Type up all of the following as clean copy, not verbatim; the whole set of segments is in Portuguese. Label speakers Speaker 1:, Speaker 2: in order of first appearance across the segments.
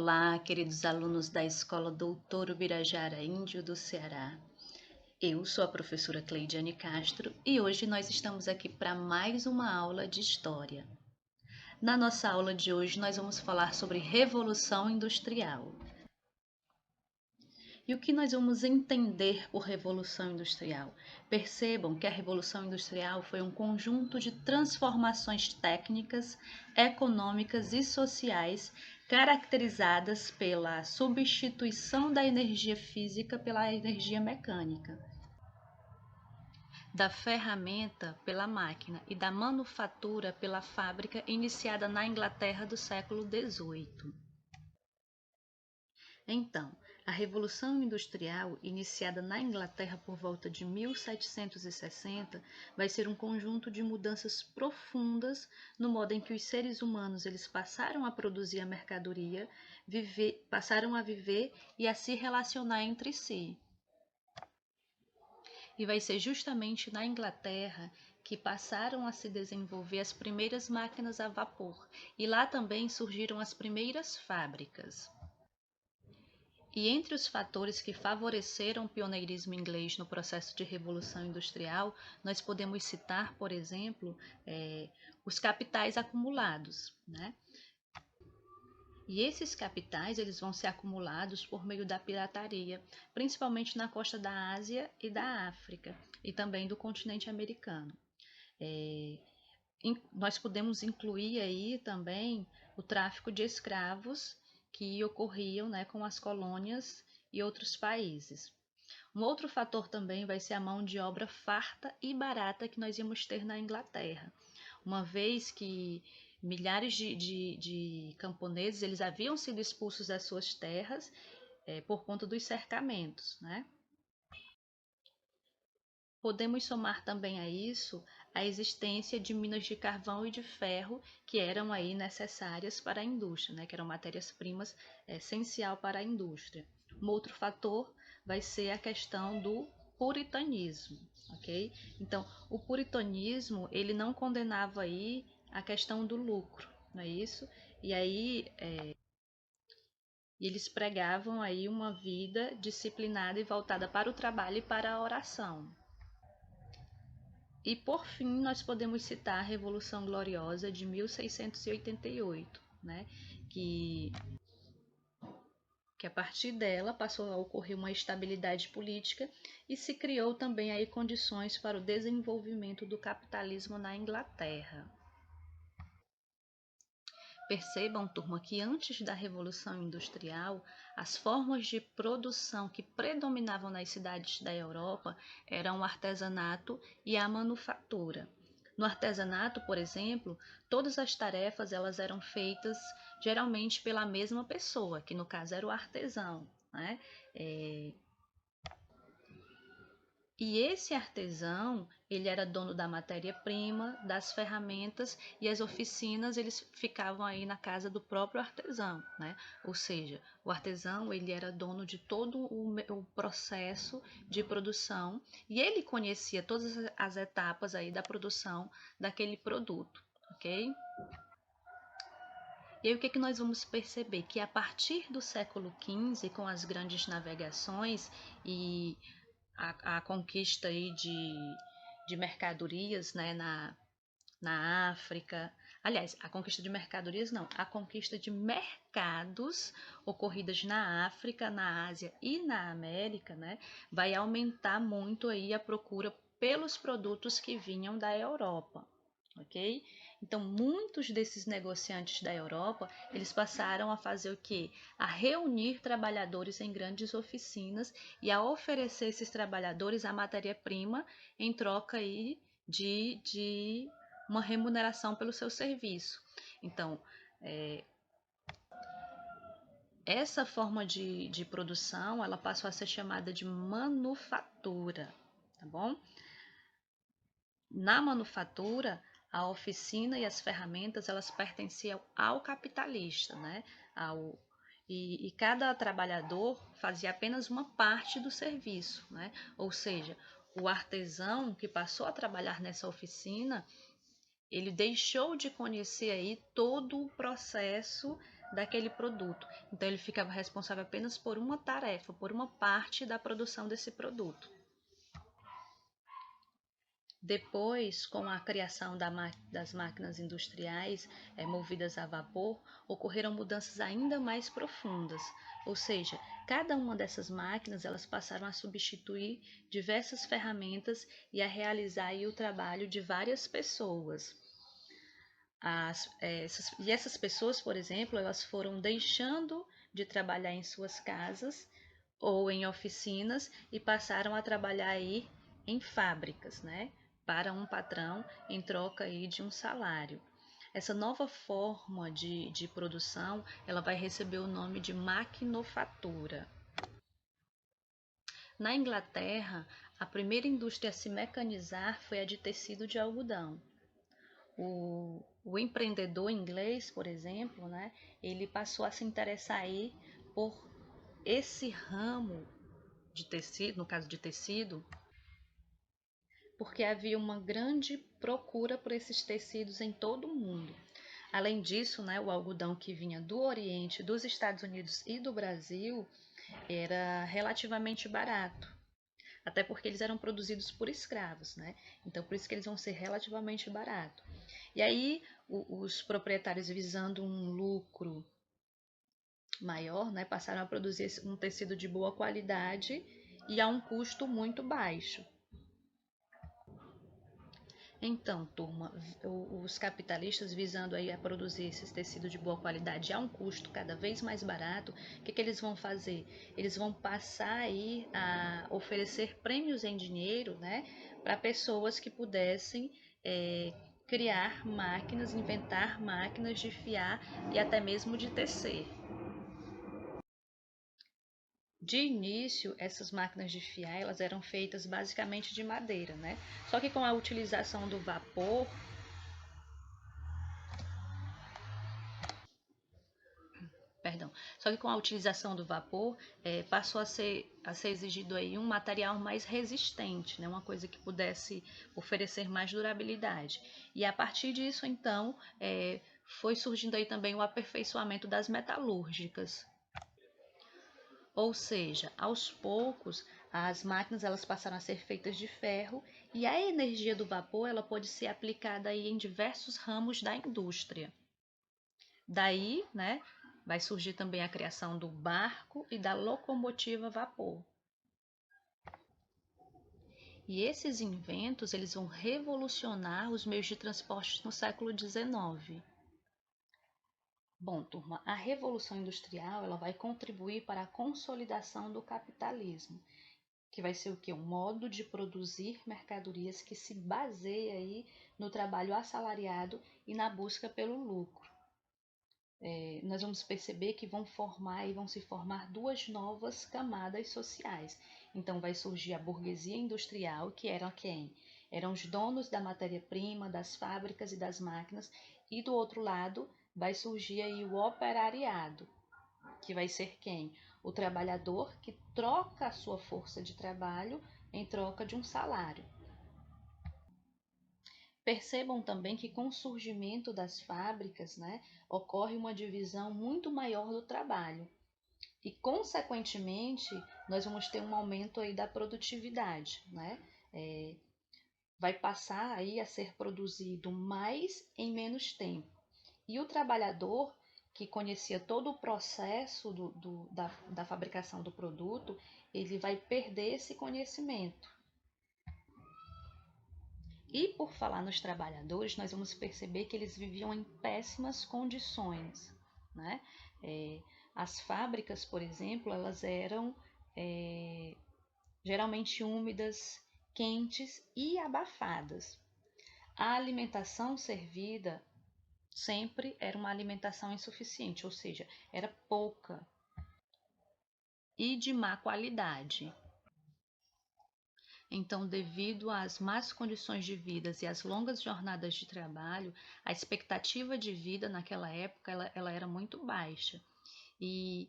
Speaker 1: Olá, queridos alunos da Escola Doutor Ubirajara Índio do Ceará. Eu sou a professora Cleidiane Castro e hoje nós estamos aqui para mais uma aula de História. Na nossa aula de hoje nós vamos falar sobre Revolução Industrial. E o que nós vamos entender por Revolução Industrial? Percebam que a Revolução Industrial foi um conjunto de transformações técnicas, econômicas e sociais caracterizadas pela substituição da energia física pela energia mecânica, da ferramenta pela máquina e da manufatura pela fábrica, iniciada na Inglaterra do século XVIII. Então, a Revolução Industrial, iniciada na Inglaterra por volta de 1760, vai ser um conjunto de mudanças profundas no modo em que os seres humanos eles passaram a produzir a mercadoria, passaram a viver e a se relacionar entre si. E vai ser justamente na Inglaterra que passaram a se desenvolver as primeiras máquinas a vapor, e lá também surgiram as primeiras fábricas. E entre os fatores que favoreceram o pioneirismo inglês no processo de revolução industrial, nós podemos citar, por exemplo, os capitais acumulados, né? E esses capitais eles vão ser acumulados por meio da pirataria, principalmente na costa da Ásia e da África, e também do continente americano. Nós podemos incluir aí também o tráfico de escravos que ocorriam, né, com as colônias e outros países. Um outro fator também vai ser a mão de obra farta e barata que nós íamos ter na Inglaterra, uma vez que milhares de camponeses eles haviam sido expulsos das suas terras por conta dos cercamentos, né? Podemos somar também a isso a existência de minas de carvão e de ferro que eram aí necessárias para a indústria, né? Que eram matérias-primas essencial para a indústria. Um outro fator vai ser a questão do puritanismo, ok? Então, o puritanismo ele não condenava aí a questão do lucro, não é isso? E aí eles pregavam aí uma vida disciplinada e voltada para o trabalho e para a oração. E por fim, nós podemos citar a Revolução Gloriosa de 1688, né? que a partir dela passou a ocorrer uma estabilidade política e se criou também aí condições para o desenvolvimento do capitalismo na Inglaterra. Percebam, turma, que antes da Revolução Industrial, as formas de produção que predominavam nas cidades da Europa eram o artesanato e a manufatura. No artesanato, por exemplo, todas as tarefas elas eram feitas geralmente pela mesma pessoa, que no caso era o artesão, né? E esse artesão, ele era dono da matéria-prima, das ferramentas, e as oficinas eles ficavam aí na casa do próprio artesão, né? Ou seja, o artesão ele era dono de todo o processo de produção e ele conhecia todas as etapas aí da produção daquele produto, ok? E aí o que nós vamos perceber? Que a partir do século XV, com as grandes navegações e a conquista aí de mercadorias, né, na África. Aliás, a conquista de mercadorias não, a conquista de mercados ocorridas na África, na Ásia e na América, né, vai aumentar muito aí a procura pelos produtos que vinham da Europa, ok? Então, muitos desses negociantes da Europa, eles passaram a fazer o quê? A reunir trabalhadores em grandes oficinas e a oferecer esses trabalhadores a matéria-prima em troca aí de uma remuneração pelo seu serviço. Então, essa forma de produção, ela passou a ser chamada de manufatura, tá bom? Na manufatura, a oficina e as ferramentas elas pertenciam ao capitalista, né? E cada trabalhador fazia apenas uma parte do serviço, né? Ou seja, o artesão que passou a trabalhar nessa oficina, ele deixou de conhecer aí todo o processo daquele produto. Então ele ficava responsável apenas por uma tarefa, por uma parte da produção desse produto. Depois, com a criação das máquinas industriais movidas a vapor, ocorreram mudanças ainda mais profundas. Ou seja, cada uma dessas máquinas elas passaram a substituir diversas ferramentas e a realizar aí o trabalho de várias pessoas. Essas pessoas, por exemplo, elas foram deixando de trabalhar em suas casas ou em oficinas e passaram a trabalhar aí em fábricas, né? Para um patrão em troca aí de um salário. Essa nova forma de produção, ela vai receber o nome de maquinofatura. Na Inglaterra, a primeira indústria a se mecanizar foi a de tecido de algodão. O empreendedor inglês, por exemplo, né, ele passou a se interessar aí por esse ramo de tecido, no caso de tecido, porque havia uma grande procura por esses tecidos em todo o mundo. Além disso, né, o algodão que vinha do Oriente, dos Estados Unidos e do Brasil era relativamente barato. Até porque eles eram produzidos por escravos, né? Então, por isso que eles vão ser relativamente baratos. E aí, os proprietários, visando um lucro maior, né, passaram a produzir um tecido de boa qualidade e a um custo muito baixo. Então, turma, os capitalistas visando aí a produzir esses tecidos de boa qualidade a um custo cada vez mais barato, o que eles vão fazer? Eles vão passar aí a oferecer prêmios em dinheiro, né, para pessoas que pudessem criar máquinas, inventar máquinas de fiar e até mesmo de tecer. De início, essas máquinas de fiar elas eram feitas basicamente de madeira, né? Só que com a utilização do vapor, perdão, só que com a utilização do vapor passou a ser exigido aí um material mais resistente, né? Uma coisa que pudesse oferecer mais durabilidade. E a partir disso, então, foi surgindo aí também o aperfeiçoamento das metalúrgicas. Ou seja, aos poucos, as máquinas elas passaram a ser feitas de ferro e a energia do vapor ela pode ser aplicada aí em diversos ramos da indústria. Daí, né, vai surgir também a criação do barco e da locomotiva a vapor. E esses inventos eles vão revolucionar os meios de transporte no século XIX. Bom, turma, a Revolução Industrial ela vai contribuir para a consolidação do capitalismo, que vai ser o quê? Um modo de produzir mercadorias que se baseia aí no trabalho assalariado e na busca pelo lucro. Nós vamos perceber que vão se formar duas novas camadas sociais. Então vai surgir a burguesia industrial, que eram quem? Eram os donos da matéria-prima, das fábricas e das máquinas, e do outro lado vai surgir aí o operariado, que vai ser quem? O trabalhador que troca a sua força de trabalho em troca de um salário. Percebam também que com o surgimento das fábricas, né, ocorre uma divisão muito maior do trabalho. E, consequentemente, nós vamos ter um aumento aí da produtividade, né? Vai passar aí a ser produzido mais em menos tempo. E o trabalhador que conhecia todo o processo da fabricação do produto, ele vai perder esse conhecimento. E por falar nos trabalhadores, nós vamos perceber que eles viviam em péssimas condições, né? As fábricas, por exemplo, elas eram geralmente úmidas, quentes e abafadas. A alimentação servida sempre era uma alimentação insuficiente, ou seja, era pouca e de má qualidade. Então, devido às más condições de vida e às longas jornadas de trabalho, a expectativa de vida naquela época ela era muito baixa e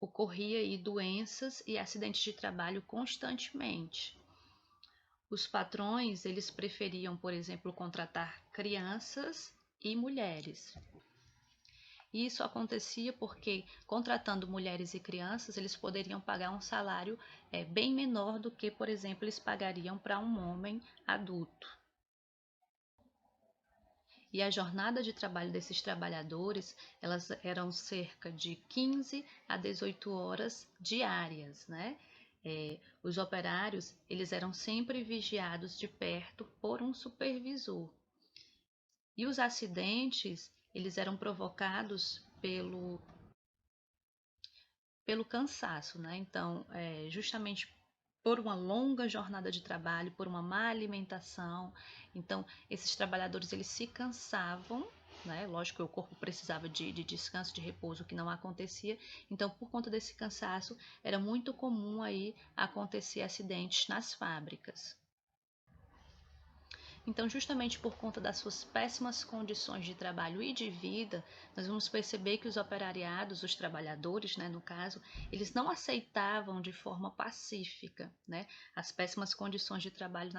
Speaker 1: ocorria aí doenças e acidentes de trabalho constantemente. Os patrões, eles preferiam, por exemplo, contratar crianças e mulheres. E isso acontecia porque, contratando mulheres e crianças, eles poderiam pagar um salário bem menor do que, por exemplo, eles pagariam para um homem adulto. E a jornada de trabalho desses trabalhadores, elas eram cerca de 15 a 18 horas diárias, né? Os operários, eles eram sempre vigiados de perto por um supervisor. E os acidentes, eles eram provocados pelo cansaço, né? Então, justamente por uma longa jornada de trabalho, por uma má alimentação. Então, esses trabalhadores eles se cansavam, né? Lógico que o corpo precisava de descanso, de repouso, que não acontecia. Então, por conta desse cansaço, era muito comum aí acontecer acidentes nas fábricas. Então, justamente por conta das suas péssimas condições de trabalho e de vida, nós vamos perceber que os operariados, os trabalhadores, né, no caso, eles não aceitavam de forma pacífica, né, as péssimas condições de trabalho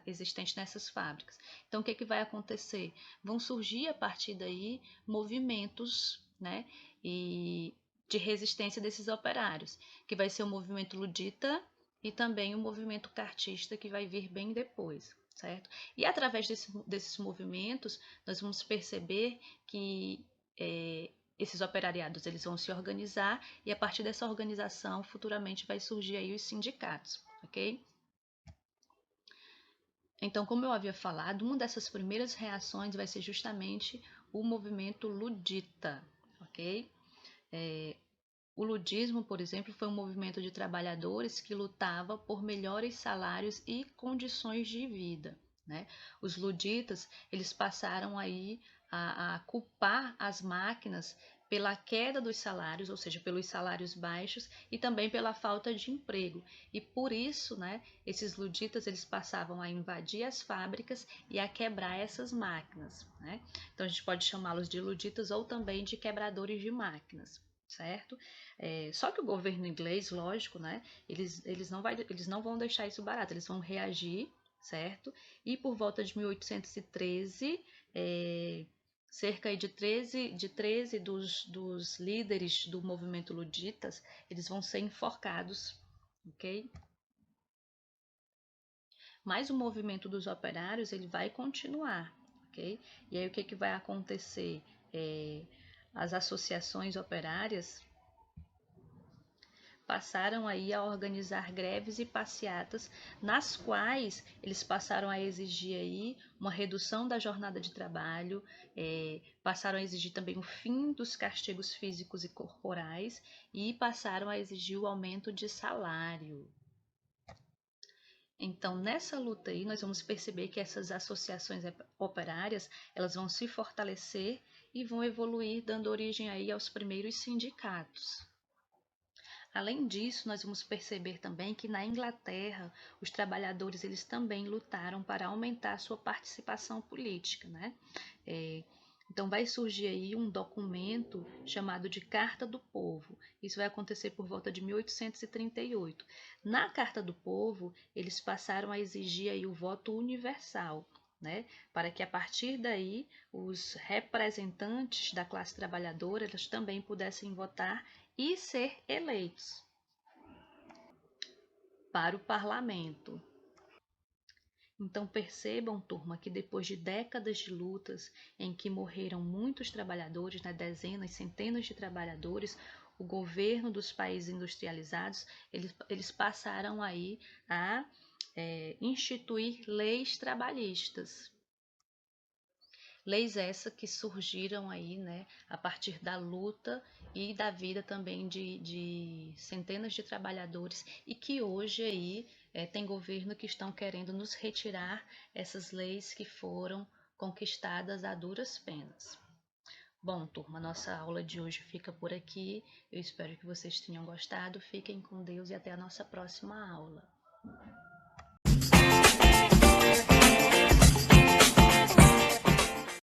Speaker 1: existentes nessas fábricas. Então, o que vai acontecer? Vão surgir a partir daí movimentos, né, e de resistência desses operários, que vai ser o movimento ludita e também o movimento cartista, que vai vir bem depois. Certo? E através desses movimentos, nós vamos perceber que esses operariados eles vão se organizar e a partir dessa organização, futuramente vai surgir aí os sindicatos, ok? Então, como eu havia falado, uma dessas primeiras reações vai ser justamente o movimento ludita, ok? O ludismo, por exemplo, foi um movimento de trabalhadores que lutava por melhores salários e condições de vida, né? Os luditas, eles passaram aí a culpar as máquinas pela queda dos salários, ou seja, pelos salários baixos e também pela falta de emprego. E por isso, né, esses luditas eles passavam a invadir as fábricas e a quebrar essas máquinas, né? Então a gente pode chamá-los de luditas ou também de quebradores de máquinas, certo? Só que o governo inglês, lógico, né? Eles não vão deixar isso barato, eles vão reagir, certo? E por volta de 1813, cerca de 13 dos líderes do movimento luditas, eles vão ser enforcados, ok? Mas o movimento dos operários, ele vai continuar, ok? E aí o que vai acontecer? As associações operárias passaram aí a organizar greves e passeatas, nas quais eles passaram a exigir aí uma redução da jornada de trabalho, passaram a exigir também o fim dos castigos físicos e corporais e passaram a exigir o aumento de salário. Então, nessa luta aí, nós vamos perceber que essas associações operárias, elas vão se fortalecer e vão evoluir, dando origem aí aos primeiros sindicatos. Além disso, nós vamos perceber também que na Inglaterra os trabalhadores eles também lutaram para aumentar a sua participação política, né? Então vai surgir aí um documento chamado de Carta do Povo. Isso vai acontecer por volta de 1838. Na Carta do Povo, eles passaram a exigir aí o voto universal, né? Para que a partir daí os representantes da classe trabalhadora eles também pudessem votar e ser eleitos para o parlamento. Então percebam, turma, que depois de décadas de lutas em que morreram muitos trabalhadores, né, dezenas, centenas de trabalhadores, o governo dos países industrializados, eles passaram aí a instituir leis trabalhistas. Leis essas que surgiram aí, né, a partir da luta e da vida também de centenas de trabalhadores e que hoje aí tem governo que estão querendo nos retirar essas leis que foram conquistadas a duras penas. Bom, turma, nossa aula de hoje fica por aqui. Eu espero que vocês tenham gostado. Fiquem com Deus e até a nossa próxima aula.